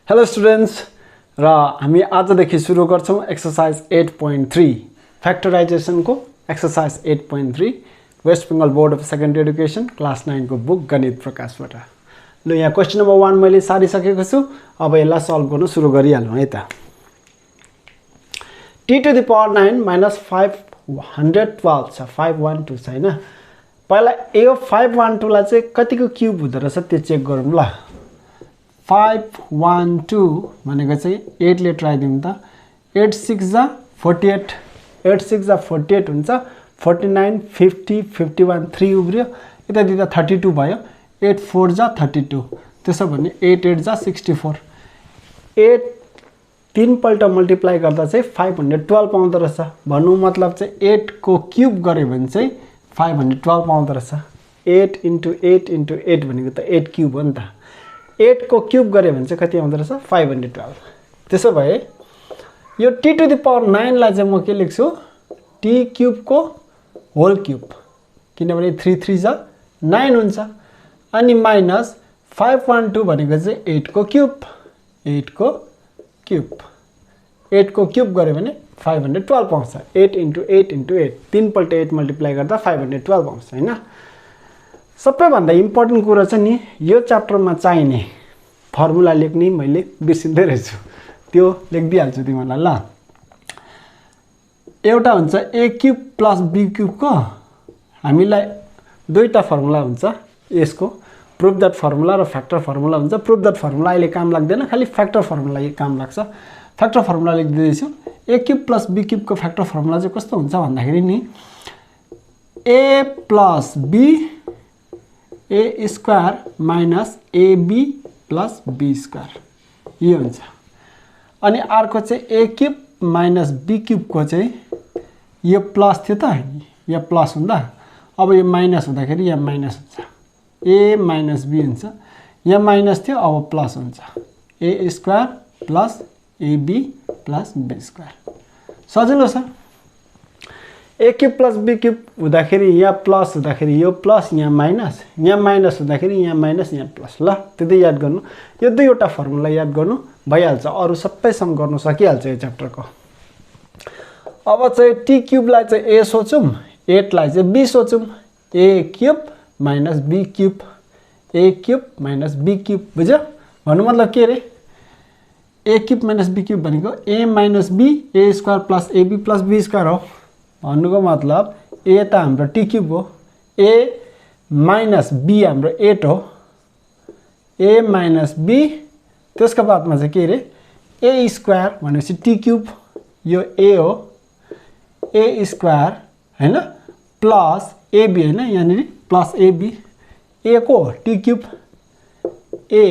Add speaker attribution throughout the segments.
Speaker 1: Hello students र हामी आजदेखि सुरु गर्छौं एक्सरसाइज 8.3 फ्याक्टराइजेसनको exercise 8.3 West Bengal board of secondary education class 9 को बुक गणित प्रकाशबाट। ल यहाँ क्वेशन नम्बर 1 मैले सारिसकेको छु। अब यसलाई सल्भ गर्न सुरु गरिहालौं है त। t to the power 9 minus 512 छ 512 छ हैन। पहिला यो 512 लाई चाहिँ कतिको क्युब हुँदो रहेछ त्यो चेक गरौँ ल। 512 भनेको चाहिँ 8 ले ट्राई दिउँ त। 8 6 जा 48 8 6 जा 48 हुन्छ। 49 50 51 3 उब्रियो यता दिदा 32 भयो। 8 4 जा 32 त्यसो भने 8 8 जा 64 8 तीन पल्ट मल्टिप्लाई गर्दा चाहिँ 512 पाउँदो रहेछ। भन्नु मतलब चाहिँ 8 को क्युब गर्यो भने चाहिँ 512 पाउँदो रहेछ। 8 into 8 into 8 भनेको त 8 क्युब हो नि त। 8 को क्युब गर्यो भने चाहिँ कति आउँदो रहेछ 512। त्यसो भए यो t to the power 9 लाई चाहिँ म के लेख्छु t क्युब को होल क्युब, किनभने 3 3 जा 9 हुन्छ। अनि माइनस 512 भनेको चाहिँ 8 को क्युब 8 को क्युब 8 को क्युब गर्यो भने 512 पाउँछ। 8 into 8 into 8 तीन पल्ट 8 मल्टिप्लाई गर्दा 512 पाउँछ हैन। सबैभन्दा इम्पोर्टेन्ट कुरा चाहिँ नि यो च्याप्टरमा चाहिने फर्मुला लेख्ने मैले बिर्सिँदै रहेछु, त्यो लेखिदिहाल्छु तिमीलाई ल। एउटा हुन्छ a cube plus b cube को हामीलाई दुईटा फर्मुला हुन्छ यसको, प्रुफ दैट फर्मुला र फ्याक्टर फर्मुला हुन्छ। प्रुफ दैट फर्मुला अहिले काम लाग्दैन, खाली फ्याक्टर फर्मुला काम लाग्छ। फ्याक्टर फर्मुला लेखिदिदैछु। a cube plus b cube को फ्याक्टर फर्मुला चाहिँ कस्तो हुन्छ भन्दाखेरि नि a plus b a square minus ab plus b square यो हुन्छ। अनि अर्को चाहिँ a cube minus b cube को चाहिँ यो प्लस थियो त, यो प्लस हुँदा अब यो माइनस हुँदाखेरि यहाँ माइनस हुन्छ, a माइनस b हुन्छ। यहाँ माइनस थियो अब प्लस हुन्छ, a square plus ab plus b square. सजिलो छ। a cube plus b cube हुँदाखेरि यहाँ प्लस हुँदाखेरि यो प्लस यहाँ माइनस हुँदाखेरि यहाँ माइनस यहाँ प्लस। ल त्यति याद गर्नु, यो दुईवटा फर्मुला याद गर्नु भइहाल्छ, अरु सबै सम गर्नु सकिहाल्छ यो च्याप्टरको। अब चाहिँ t क्युब लाई चाहिँ a सोचौं, 8 लाई चाहिँ b सोचौं। a cube minus b cube, a cube minus b cube बुझ्यो? भन्नु मतलब के रे? a cube minus b cube भनेको a minus b a square plus ab plus b square हो। भन्नुको मतलब a त हाम्रो t क्युब हो, a माइनस b हाम्रो 8 हो, a माइनस b त्यसको बादमा चाहिँ के रे a स्क्वायर भनेपछि t क्युब यो a हो, a स्क्वायर हैन प्लस ab हैन यहाँनेरि प्लस ab a को t क्युब a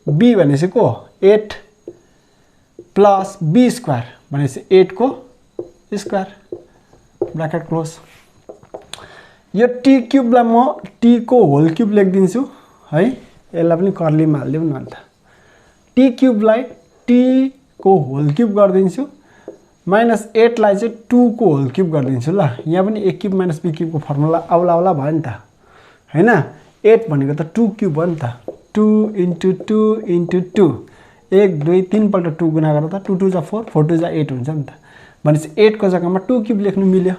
Speaker 1: b भनेपछि को 8 प्लस b स्क्वायर भनेपछि 8 को स्क्वायर ब्रैकेट क्लोज। यो t क्युब लाई म t को होल क्युब लेखिदिन्छु है, यसलाई पनि कर्लीमा हाल्दिउँ न अन्त। t क्युब लाई t को होल क्युब गर्दिन्छु माइनस 8 लाई चाहिँ 2 को होल क्युब गर्दिन्छु ल। यहाँ पनि a cube minus b cube को फर्मुला आउला भयो नि त हैन। 8 भनेको त 2 क्युब हो नि त, 2 into 2 into 2 1 2 3 पल्ट 2 गुणा गर्दा 2 2 जा 4 4 2 जा 8 हुन्छ नि त। भनेपछि 8 को जग्गामा 2 क्युब लेख्नु मिल्यो।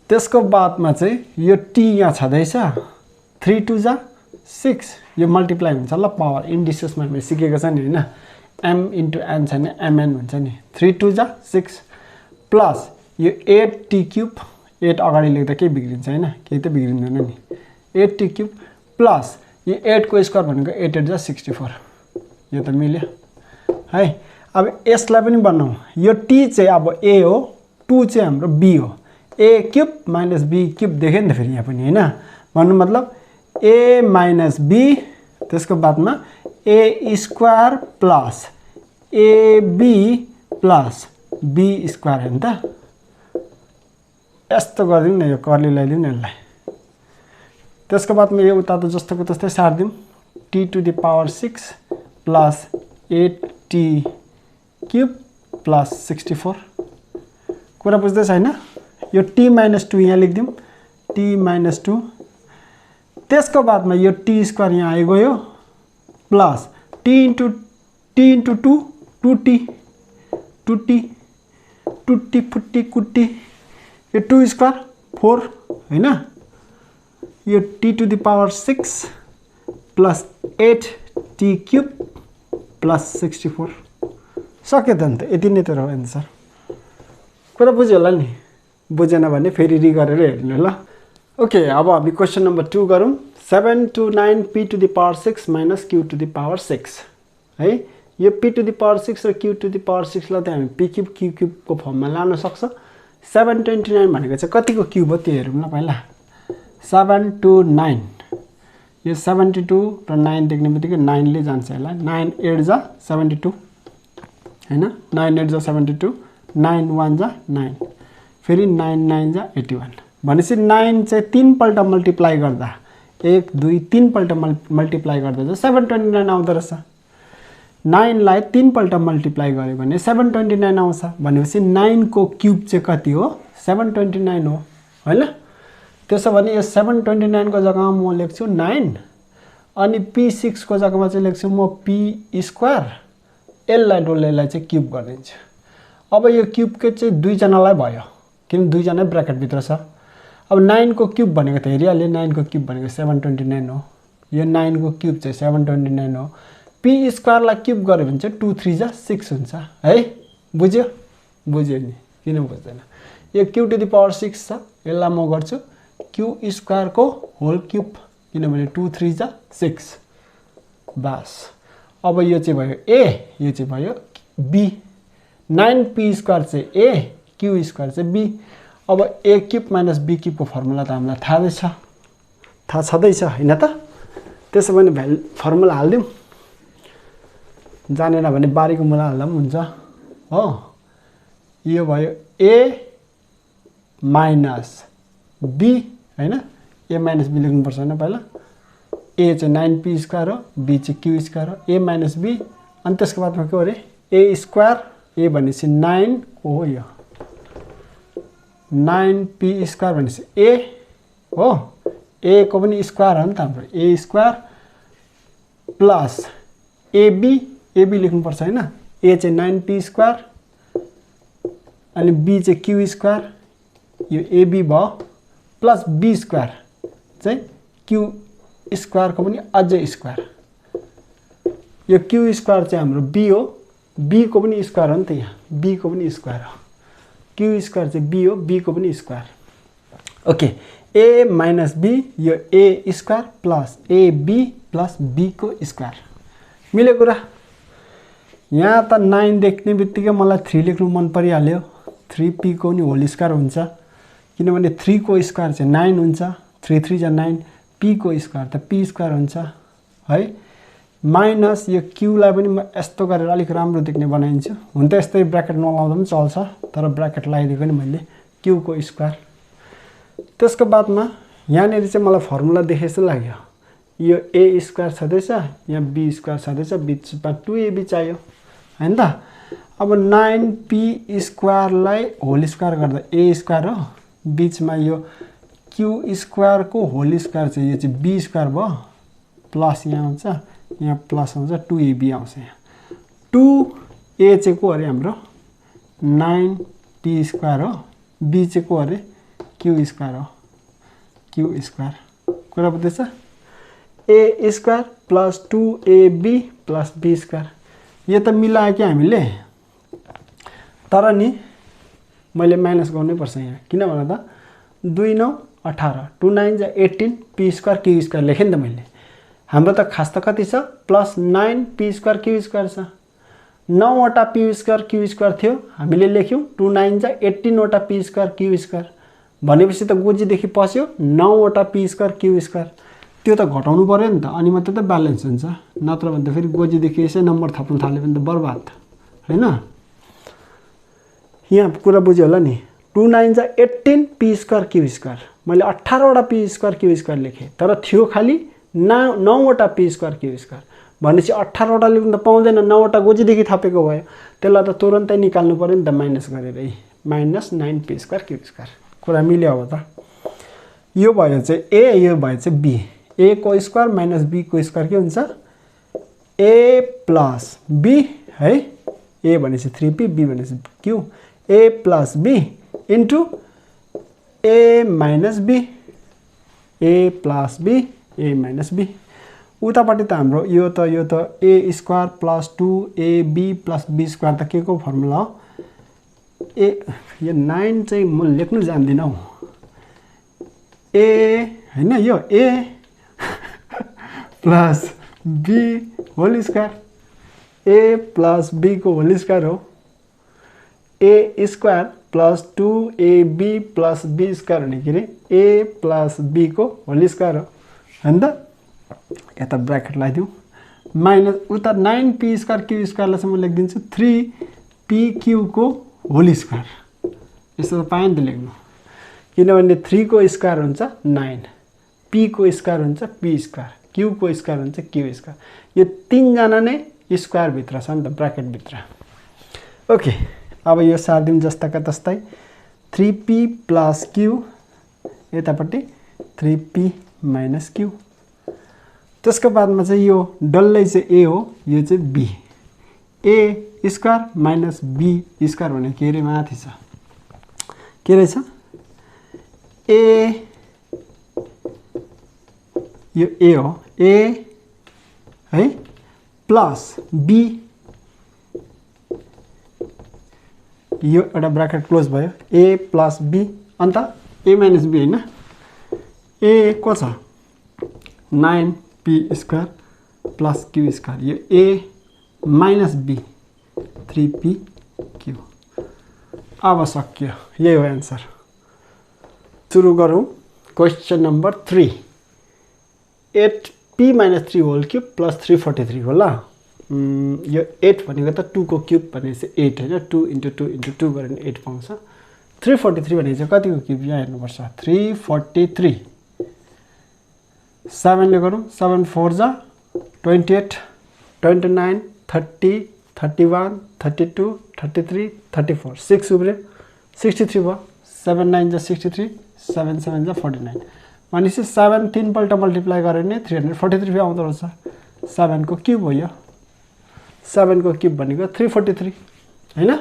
Speaker 1: त्यसको बादमा चाहिँ यो t यहाँ छदैछ, 3 2 जा 6 यो मल्टिप्लाई हुन्छ ल। पावर इन्डिसेसमा हामीले सिकेको छ नि हैन, m into n छ नि mn हुन्छ नि। 3 2 जा 6 प्लस यो 8t क्युब, 8 अगाडि लेख्दा के बिग्रिन्छ हैन, केही त बिग्रिँदैन नि। 8t क्युब प्लस यो 8 को स्क्वायर भनेको 8 8 जा 64 यो त मिल्यो है। अब यसलाई पनि बनाऊ, यो t चाहिँ अब a हो, 2 चाहिँ हाम्रो b हो, a cube minus b cube देख्यो नि त फेरि यहाँ पनि हैन। भन्नु मतलब a माइनस b त्यसको बादमा a square plus ab plus b square हो नि त। यस्तो गरिदिउँ न, यो कर्ली लगाइदिउँ न यसलाई। त्यसको बादमा यो उता त जस्तोको त्यस्तै सार्दिउँ, t to the power 6 plus 8t cube plus 64। कुरा बुझ्दैछ हैन? यो t माइनस 2 यहाँ लेखिदिउँ, t माइनस 2 त्यसको बादमा यो t स्क्वायर यहाँ आइगयो plus T into 2 2t 2t फुट्टी कुट्टी यो 2 स्क्वायर 4 हैन यो t to the power 6 plus 8t cube plus 64 सक्यो त अन्त यति नै त हो आन्सर कुरा बुझ्यो होला नि बुझेन भने फेरि रि गरेर हेर्नु ल ओके अब हामी क्वेशन नम्बर 2 गरौँ 7 to 9 p to the power 6 minus q to the power 6 है यो p to the power 6 र q to the power 6 लाई त हामी p क्यूब q क्यूब को फर्ममा लान सक्छ 729 भनेको चाहिँ कतिको क्यूब हो त्यो हेरौँ ल पहिला 7 to 9 यो 72 र 9 देख्नेबित्तिकै 9 ले जान्छ यसलाई 9 8 जा 72 हैन 9 8 जा 72 9 1 जा 9 फेरि 9 9 जा 81 भनेपछि 9 चाहिँ 3 पल्ट मल्टिप्लाई गर्दा 1 2 3 पल्ट मल्टिप्लाई गर्दा चाहिँ 729 आउँदो रहेछ 9 लाई 3 पल्ट मल्टिप्लाई गर्यो भने 729 आउँछ भनेपछि 9 को क्यूब चाहिँ कति हो 729 हो हैन त्यसो भने यो 729 को जग्गामा म लेख्छु 9 अनि p6 को जग्गामा चाहिँ लेख्छु म p स्क्वायर l लाई डोलेलाई चाहिँ क्यूब गरिदिन्छु अब यो क्यूब के चाहिँ दुई जनालाई भयो किन दुई जना ब्र्याकेट भित्र छ अब 9 को क्यूब भनेको त हेरिहाल्यो 9 को क्यूब भनेको 729 हो यो 9 को क्यूब चाहिँ 729 हो p स्क्वायर लाई क्यूब गर्यो भने चाहिँ 2 3 जा 6 हुन्छ है बुझ्यो बुझ्यो नि किन बुझ्दैन यो q टु द पावर 6 छ यसलाई म गर्छु q स्क्वायर को होल क्यूब किनभने 2 3 जा 6 बस अब यो चाहिँ भयो a यो चाहिँ भयो b 9p स्क्वायर चाहिँ a q स्क्वायर चाहिँ b अब a cube minus b cube को फर्मुला त हामीलाई थाहा छँदैछ हैन त त्यसो भने भ्यालु फर्मुला हाल्दियौ जानेन भने बारीको मूला हाल्दा पनि हुन्छ हो यो भयो a माइनस b हैन a माइनस b लेख्नु पर्छ हैन पहिला a चाहिँ 9p स्क्वायर हो b चाहिँ q स्क्वायर हो a माइनस b अनि त्यसको बादमा के हो रे a स्क्वायर a भनेपछि 9 को हो यो 9p स्क्वायर भनेपछि a हो a को पनि स्क्वायर हो नि त हाम्रो a स्क्वायर प्लस ab लेख्नु पर्छ हैन a चाहिँ 9p स्क्वायर अनि b चाहिँ q स्क्वायर यो ab भयो प्लस b स्क्वायर चाहिँ q स्क्वायर को पनि अझै स्क्वायर यो q स्क्वायर चाहिँ हाम्रो b हो b को पनि स्क्वायर हो नि त यहाँ b को पनि स्क्वायर हो q स्क्वायर चाहिँ b हो b को पनि square okay a minus b यो a square plus ab plus b को स्क्वायर मिल्यो कुरा यहाँ त 9 देख्ने बित्तिकै मलाई 3 लेख्नु मन परिहाल्यो 3p को नि होल स्क्वायर हुन्छ किनभने 3 को स्क्वायर चाहिँ 9 हुन्छ 3 3 जा 9 p को स्क्वायर त p स्क्वायर हुन्छ है माइनस यो q लाई पनि म यस्तो गरेर अलिक राम्रो देख्ने बनाइन्छु हुन त यस्तै ब्र्याकेट नलाउँदा पनि चल्छ तर ब्र्याकेट लगाइदिएको नि मैले q को स्क्वायर त्यसको बादमा यहाँनेरि चाहिँ मलाई फर्मुला देखे जस्तो लाग्यो यो a स्क्वायर छदैछ यहाँ b स्क्वायर छदैछ बीचमा 2ab चाहियो हैन त अब 9p स्क्वायर लाई होल स्क्वायर गर्दा a स्क्वायर हो बीचमा यो q स्क्वायर को होल स्क्वायर चाहिँ यो चाहिँ b स्क्वायर भयो प्लस यहाँ आउँछ यहाँ प्लस आउँछ 2ab आउँछ यहाँ 2a चाहिँ को अरे हाम्रो 9p स्क्वायर हो b चाहिँ को अरे q स्क्वायर हो q स्क्वायर कुरा बुझ्दैछ a square plus 2ab plus b square यो त मिलायो कि हामीले तर नि मैले माइनस गर्नै पर्छ यहाँ किन भन त 2 9 18 2 9 जा 18 p स्क्वायर q स्क्वायर लेखे नि त मैले हाम्रो त खास त कति छ plus 9 p square q square छ 9 वटा p स्क्वायर q स्क्वायर थियो हामीले लेख्यौं 2 9 जा 18 वटा p स्क्वायर q स्क्वायर भनेपछि त गोजी देखि पस्यो 9 वटा p स्क्वायर q स्क्वायर त्यो त घटाउनु पर्यो नि त अनि मात्र त ब्यालेन्स हुन्छ नत्र भने त फेरि गोजी देखि यसै नम्बर थप्न थाल्यो भने त बर्बाद हैन यहाँ कुरा बुझ्यो होला नि 2 9 जा 18 p स्क्वायर q स्क्वायर मैले 18 वटा p स्क्वायर q स्क्वायर लेखे तर थियो खाली 9 वटा p स्क्वायर q स्क्वायर भनेपछि 18 वटा लेख्न त पाउँदैन 9 वटा गोजी देखि थपेको भयो त्यसलाई त तुरुन्तै निकाल्नु पर्यो नि त माइनस गरेरै minus 9p square q square कुरा मिल्यो अब त यो भयो चाहिँ a यो भयो चाहिँ b a को स्क्वायर माइनस b को स्क्वायर के हुन्छ ए प्लस बी है, ए भनेपछि 3p, बी भनेपछि Q, A plus B into A minus B, A plus B, A minus B. उतापट्टि त हाम्रो यो त ए स्क्वायर प्लस 2ab प्लस बी स्क्वायर त के को फर्मुला हो? ए यो 9 चाहिँ म लेख्नु जान्दिनँ हौ। ए हैन, यो A plus B whole square, A plus B को होल स्क्वायर हो। ए स्क्वायर प्लस 2ab प्लस बी स्क्वायर भने के अरे ए प्लस बी को होल स्क्वायर हो हैन त। यता ब्र्याकेट लगाइदिउँ, माइनस उता 9p स्क्वायर क्यू स्क्वायरलाई चाहिँ म लेखिदिन्छु 3pq को होल स्क्वायर। यस्तो त पाएँ नि त लेख्नु, किनभने 3 को स्क्वायर हुन्छ 9, p को स्क्वायर हुन्छ p स्क्वायर, q को स्क्वायर हुन्छ q स्क्वायर। यो तीनजना नै स्क्वायर भित्र छ नि त, ब्र्याकेट भित्र। ओके, अब यो सार्दिउँ जस्ताका तस्तै 3p प्लस q, यतापट्टि 3p माइनस q। त्यसको बादमा चाहिँ यो डल्लै चाहिँ ए हो, यो चाहिँ B. A square minus B square भने के अरे माथि छ, के रहेछ? ए, यो ए हो, ए है प्लस बी, यो एउटा ब्र्याकेट क्लोज भयो, ए प्लस बी, अन्त ए माइनस बी हैन, ए को छ 9p square plus Q square, यो ए माइनस बी 3pq। अब सक्यो, यही हो एन्सर। सुरु गरौँ question number 3। 8p minus 3 whole cube plus 343 होला। यो 8 भनेको त 2 को क्यूब भनेपछि 8 हैन, 2 इन्टु 2 इन्टु 2 गरेर 8 पाउँछ। 343 भनेको चाहिँ कतिको क्यूब यहाँ हेर्नुपर्छ, 343 7 ले गरौँ, 7 4 जा 28, 29, 30, 31, 32, 33, 34, 6 उब्रियो 63 भयो, 7 9 जा 63, 7 7 जा 49। भनेपछि 7 3 पल्ट मल्टिप्लाई गऱ्यो भने 343 आउँदो रहेछ। 7 को क्यूब हो यो, 7 को क्यूब भनेको 343 हैन।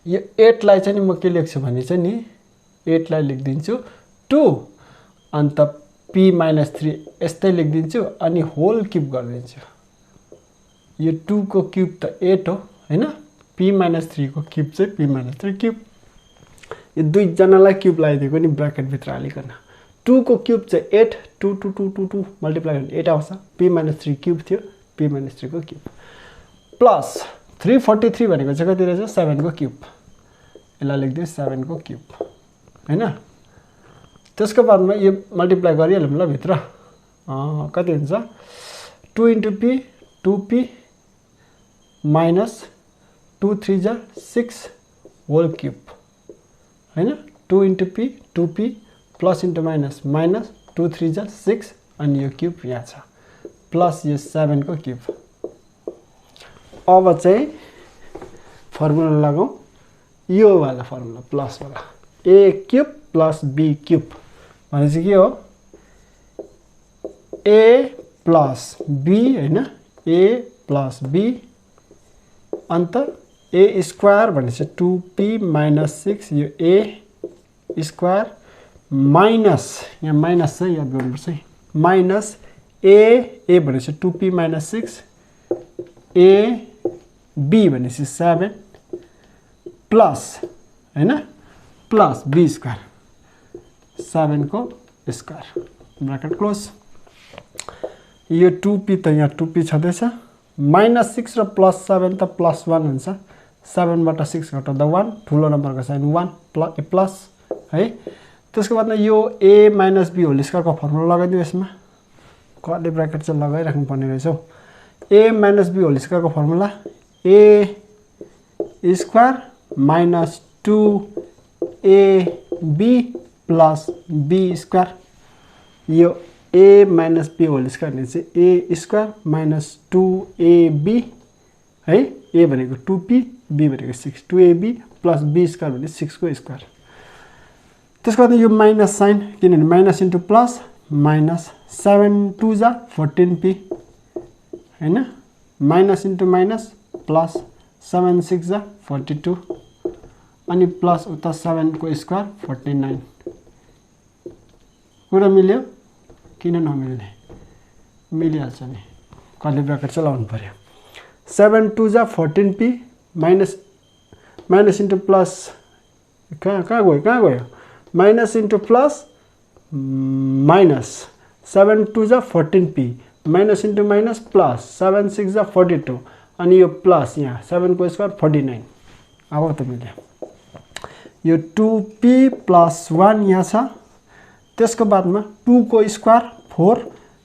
Speaker 1: यो 8 लाई चाहिँ नि म के लेख्छु भने चाहिँ नि 8 लाई लेखिदिन्छु 2 अन्त p माइनस 3 यस्तै लेखिदिन्छु अनि होल क्यूब गरिदिन्छु। यो 2 को क्यूब त 8 हो हैन, p माइनस 3 को क्यूब चाहिँ p माइनस 3 क्यूब। यो दुई जनालाई क्यूब लगाइदिएको नि ब्र्याकेट भित्र हालिकन। 2 को क्यूब चाहिँ 8, 2 2 2 2 2 मल्टिप्लाई गर्ने 8 आउँछ, p माइनस 3 क्यूब थियो, p माइनस 3 को क्यूब प्लस 343 भनेको चाहिँ कति रहेछ 7 को क्यूब। यसलाई लेख्दिउँ 7 को क्यूब हैन। त्यसको बादमा यो मल्टिप्लाई गरिहालौँ ल भित्र, कति हुन्छ 2 इन्टु p 2p माइनस 2 3 जा 6 होल क्यूब हैन, 2 into p 2p plus into minus minus 2 3 जा 6 अनि यो क्यूब यहाँ छ प्लस यो 7 को क्यूब। अब चाहिँ फर्मुला लगाउँ, यो वाला फर्मुला प्लस वाला, a cube plus b cube भनेपछि के हो a प्लस b हैन, a प्लस b अन्त a स्क्वायर भनेपछि 2p माइनस 6, यो a स्क्वायर माइनस यहाँ माइनस चाहिँ याद गर्नुपर्छ है, माइनस a भनेपछि 2p माइनस 6, a b भनेपछि 7 प्लस हैन प्लस b स्क्वायर 7 को स्क्वायर ब्र्याकेट क्लोज। यो 2p त यहाँ 2p छँदैछ, माइनस 6 र प्लस 7 त प्लस 1 हुन्छ, 7 बाट 6 घटाउँदा 1, ठुलो नम्बरको साइन 1 प्लस है। त्यसको बादमा यो a माइनस b होल स्क्वायरको फर्मुला लगाइदिउँ यसमा, कर्ली ब्र्याकेट चाहिँ लगाइराख्नु पर्ने रहेछ हौ। a माइनस b होल स्क्वायरको formula a square minus 2ab plus b square, यो a minus b whole square भने चाहिँ a स्क्वायर माइनस 2ab है, a भनेको 2p b भनेको 6, 2ab प्लस b स्क्वायर भने 6 को स्क्वायर। त्यसको बाद यो माइनस साइन, किनभने माइनस इन्टु प्लस माइनस 7 2 जा 14p हैन माइनस इन्टु माइनस प्लस 7 6 जा 42 अनि प्लस उता 7 को स्क्वायर 49 कुरा मिल्यो किन नमिल्ने मिलिहाल्छ नि कर्ली ब्र्याकेट चाहिँ लाउनु पर्यो 7 2 जा 14p माइनस इन्टु प्लस कहाँ गयो माइनस इन्टु प्लस माइनस 7 2 जा 14p minus into minus plus 7 6 जा 42 अनि यो प्लस यहाँ 7 को स्क्वायर 49 अब त मिल्यो यो 2p प्लस 1 यहाँ छ त्यसको बादमा 2 को स्क्वायर 4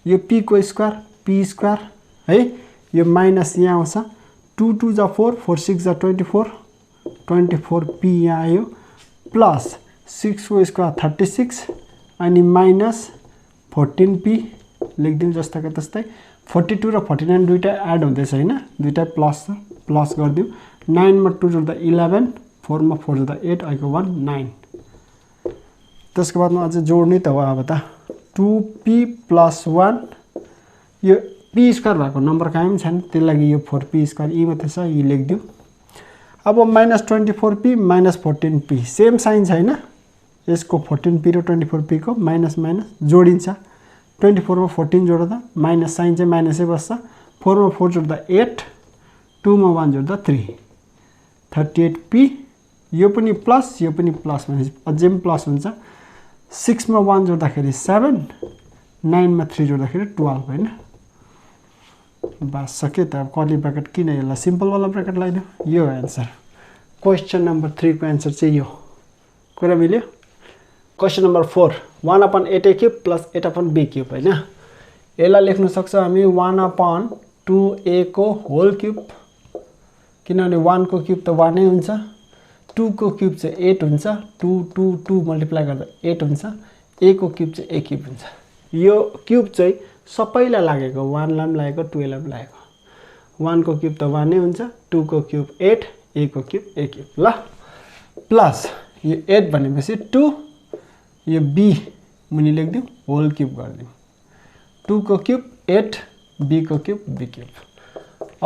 Speaker 1: यो p को स्क्वायर p स्क्वायर है यो माइनस यहाँ आउँछ 2 2 जा 4 4 6 जा 24 24p यहाँ आयो प्लस 6 को स्क्वायर 36 अनि माइनस 14p लेखिदिउँ जस्ताको तस्तै 42 र 49 दुईटा एड हुँदैछ हैन दुईटा प्लस छ प्लस गरिदिउँ 9 मा 2 जोड्दा 11 4 मा 4 जोड्दा 8 आइको 1 9 त्यसको बादमा अझै जोड्ने त हो अब त 2p प्लस 1 यो p स्क्वायर भएको नम्बर कायम छैन त्यसै लागि यो 4p स्क्वायर यी मात्रै छ यी लेखिदिउँ अब minus 24p minus 14p same sign छैन यसको 14p र 24p को माइनस माइनस जोडिन्छ 24 मा 14 जोड्दा माइनस साइन चाहिँ माइनसै बस्छ 4 मा 4 जोड्दा 8 2 मा 1 जोड्दा 3 38p यो पनि प्लस भनेपछि अझै पनि प्लस हुन्छ 6 मा 1 जोड्दाखेरि 7 9 मा 3 जोड्दाखेरि 12 हैन बस सक्यो त अब कर्ली ब्र्याकेट किन यसलाई सिम्पल वाला ब्र्याकेट लगाइदियो यो आन्सर क्वेशन नम्बर 3 को आन्सर चाहिँ यो कुरा मिल्यो question number 4 1/8a cube plus 8/b cube हैन यसलाई लेख्न सक्छौं हामी 1/2a को होल क्यूब किनभने 1 को क्यूब त 1 नै हुन्छ 2 को क्यूब चाहिँ 8 हुन्छ 2 2 2 मल्टिप्लाई गर्दा 8 हुन्छ a को क्यूब चाहिँ a क्यूब हुन्छ यो क्यूब चाहिँ सबैलाई लागेको 1 लाई पनि लागेको 2 लाई पनि लागेको 1 को क्यूब त 1 नै हुन्छ 2 को क्यूब 8 a को क्यूब a क्यूब ल प्लस यो 8 भनेपछि 2 यो b मुनि लेख्दिउँ होल क्यूब गर्दिउँ 2 को क्यूब 8 b को क्यूब b क्यूब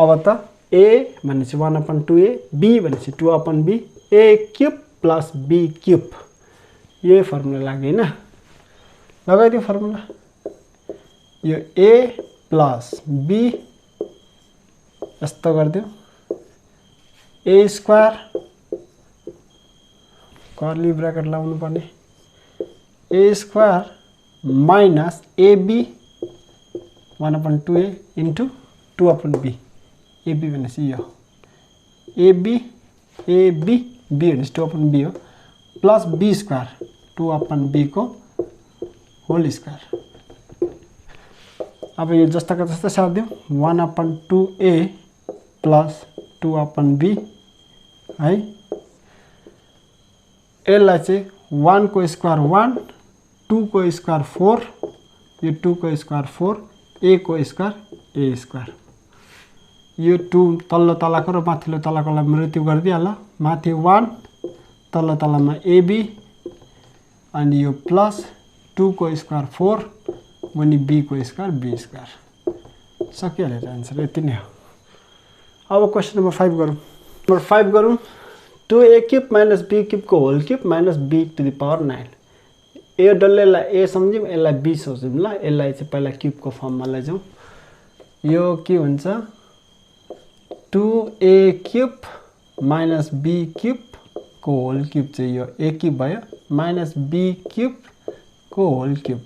Speaker 1: अब त a भनेपछि 1/2a b भनेपछि 2/b a cube plus b cube यो फर्मुला लाग्यो हैन लगाइदिउँ फर्मुला यो a प्लस b यस्तो गर्दिउँ a स्क्वायर कर्ली ब्र्याकेट लाउनु पर्ने a square minus ab 1/2a into 2/b ab भनेपछि यो ab b भनेपछि 2/b हो प्लस b स्क्वायर 2/b को होल स्क्वायर अब यो जस्ताको जस्तै सार्दिउँ 1/2a प्लस 2/b है यसलाई चाहिँ 1 को स्क्वायर 1 2 को स्क्वायर 4 यो 2 को स्क्वायर 4 a को स्क्वायर a स्क्वायर यो 2 तल्लो तलाको र माथिल्लो तलाकोलाई मृत्यु गरिदिहाल माथि 1 तल्लो तलामा ab अनि यो प्लस 2 को स्क्वायर 4 मुनि b को स्क्वायर b स्क्वायर सकिहाल्यो आन्सर यति नै हो अब क्वेशन नम्बर 5 गरौँ नम्बर 5 गरौँ 2a cube minus b cube को whole cube minus b to the power 9 यो डल्लेलाई a सम्झौँ यसलाई b सोचौँ ल यसलाई चाहिँ पहिला क्यूबको फर्ममा लैजाउँ यो के हुन्छ 2a cube minus b cube को होल क्यूब चाहिँ यो a क्यूब भयो माइनस b क्यूब को होल क्यूब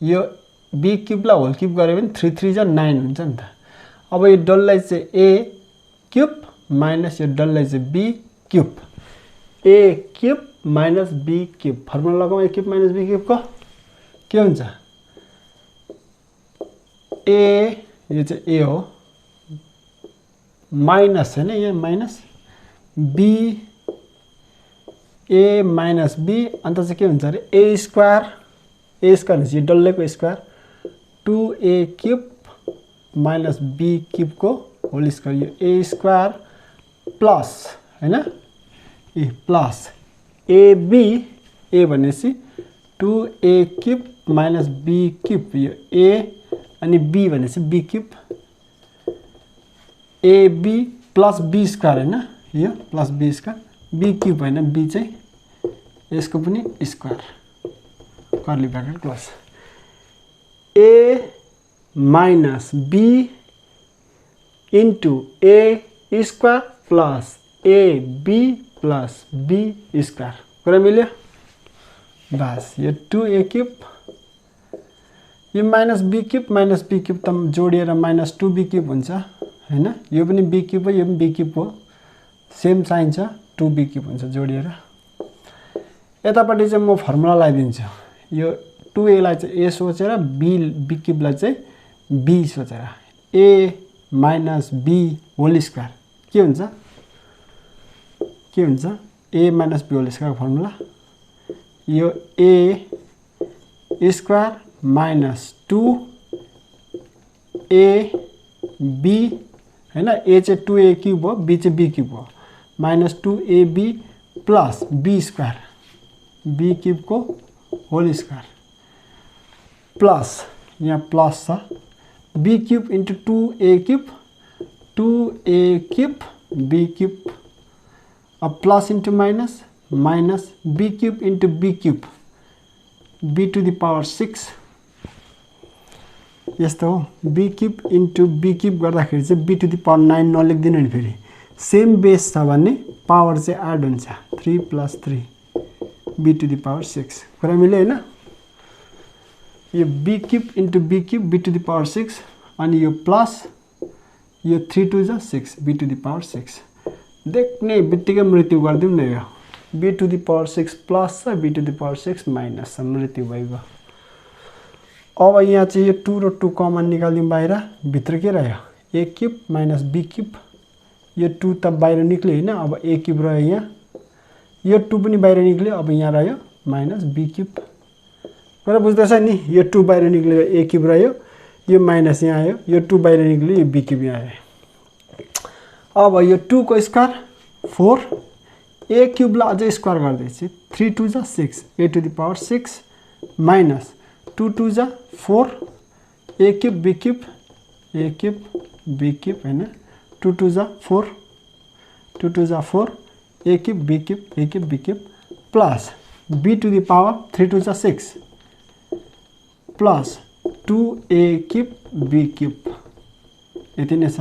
Speaker 1: यो b क्यूबलाई होल क्यूब गरे भने 3 3 जा 9 हुन्छ नि त अब यो डल्लै चाहिँ a क्यूब माइनस यो डल्लै चाहिँ b cube a cube minus b cube formula लगाउँ a cube minus b cube को के हुन्छ a यो चाहिँ a हो माइनस हैन यहाँ minus b a minus b अन्त चाहिँ के हुन्छ अरे a स्क्वायर भनेपछि यो डल्लैको square 2a cube minus b cube को होल स्क्वायर यो a स्क्वायर प्लस हैन ए प्लस ab a भनेपछि 2a cube minus b cube यो a अनि b भनेपछि b cube AB plus B square हैन, यो plus B square, B cube हैन, B चाहिँ यसको पनि square, curly bracket close, A minus B into A square plus AB plus B square, कुरा मिल्यो? बस यो 2A क्यूब, यो माइनस B क्यूब त जोडिएर माइनस 2B क्यूब हुन्छ हैन, यो पनि B क्यूब हो, यो पनि B क्यूब हो, सेम साइन छ, 2B क्यूब हुन्छ जोडिएर। यतापट्टि चाहिँ म फर्मुला लगाइदिन्छु, यो 2A लाई चाहिँ A सोचेर B क्यूबलाई चाहिँ B सोचेर, A minus B whole square के हुन्छ? A minus B whole square formula, यो A स्क्वायर माइनस 2AB हैन, A चाहिँ 2A क्यूब हो, B चाहिँ B क्यूब हो, minus 2AB plus B square, B cube को होल स्क्वायर प्लस यहाँ प्लस छ B cube into 2A cube, 2A cube B cube, अब plus into minus, minus B cube into B cube, B to the power 6 यस्तो हो, B cube into B cube गर्दाखेरि चाहिँ B to the power 9 नलेख्दिनु नि, फेरि same base छ भने पावर चाहिँ एड हुन्छ, 3 plus 3 B to the power 6, कुरा मिल्यो हैन? यो B cube into B cube B to the power 6 अनि यो प्लस यो 3 टु जा 6 B टु द पावर 6, देख्ने बित्तिकै मृत्यु गरिदिउँ न, यो B to the power 6 plus छ, B to the power 6 minus छ, मृत्यु भइगयो। अब यहाँ चाहिँ यो 2 र 2 कमन निकाल्दिउँ बाहिर, भित्र के रह्यो? A cube minus B cube, यो 2 त बाहिर निक्ल्यो हैन, अब A क्यूब रह्यो यहाँ, यो 2 पनि बाहिर निक्ल्यो, अब यहाँ रह्यो माइनस B क्यूब, कुरा बुझ्दैछ नि? यो 2 बाहिर निक्लेर A क्यूब रह्यो, यो माइनस यहाँ आयो, यो 2 बाहिर निक्ल्यो, यो B क्यूब यहाँ आयो। अब यो 2 को स्क्वायर 4, A क्यूबलाई अझै स्क्वायर गर्दैछु, 3 टु जा 6 A to the power 6 minus 2 to जा 4 A cube B cube, A cube B cube हैन, 2 टु जा 4 2 टु जा 4 A cube B cube A cube B cube plus B to the power 3 to जा 6 plus 2A cube B cube, यति नै छ।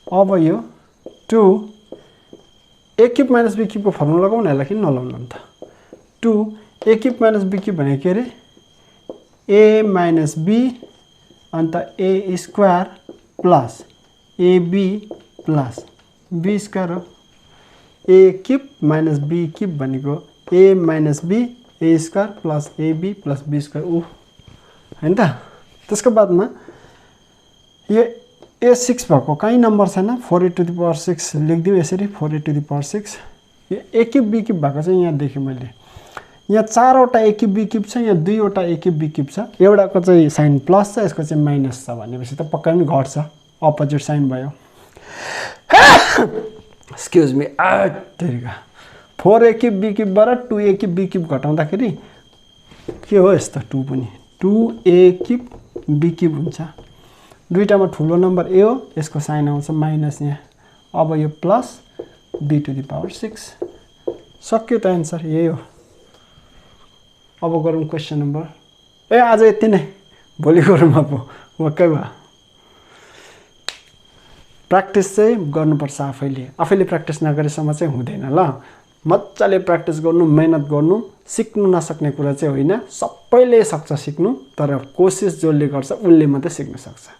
Speaker 1: अब यो 2 A cube minus B cube को फर्मुला लगाउन होला कि नलाउनु नि त? 2 A cube minus B cube भनेको के अरे? A माइनस B अन्त A square plus AB plus B square हो, A cube minus B cube भनेको A minus B A square plus AB plus B square ऊ हैन त? त्यसको बादमा यो A6 भएको कहीँ नम्बर छैन, 4A टु द पावर 6 लेखिदिउँ यसरी, 4A टु द पावर 6, यो A क्यूब B क्यूब भएको चाहिँ यहाँ देखेँ मैले, यहाँ 4वटा A क्यूब B क्यूब छ, यहाँ 2वटा A क्यूब B क्यूब छ, एउटाको चाहिँ साइन प्लस छ, यसको चाहिँ माइनस छ भनेपछि त पक्कै पनि घट्छ, अपोजिट साइन भयो। एक्सक्युज मी, तेरिका 4A क्यूब B क्यूबबाट 2A क्यूब B क्यूब घटाउँदाखेरि के हो यस्तो? 2 पनि 2A क्यूब B क्यूब हुन्छ, दुईटामा ठुलो नम्बर A हो, यसको साइन आउँछ माइनस यहाँ, अब यो plus B to the power 6, सक्यो त एन्सर यही हो। अब गरौँ क्वेसन नम्बर, आज यति नै, भोलि गरौँ, अब वाक्कै भयो। प्र्याक्टिस चाहिँ गर्नुपर्छ आफैले प्र्याक्टिस नगरेसम्म चाहिँ हुँदैन ल, मजाले प्र्याक्टिस गर्नु, मेहनत गर्नु, सिक्नु नसक्ने कुरा चाहिँ होइन, सबैले सक्छ सिक्नु, तर कोसिस जसले गर्छ उसले मात्रै सिक्न सक्छ।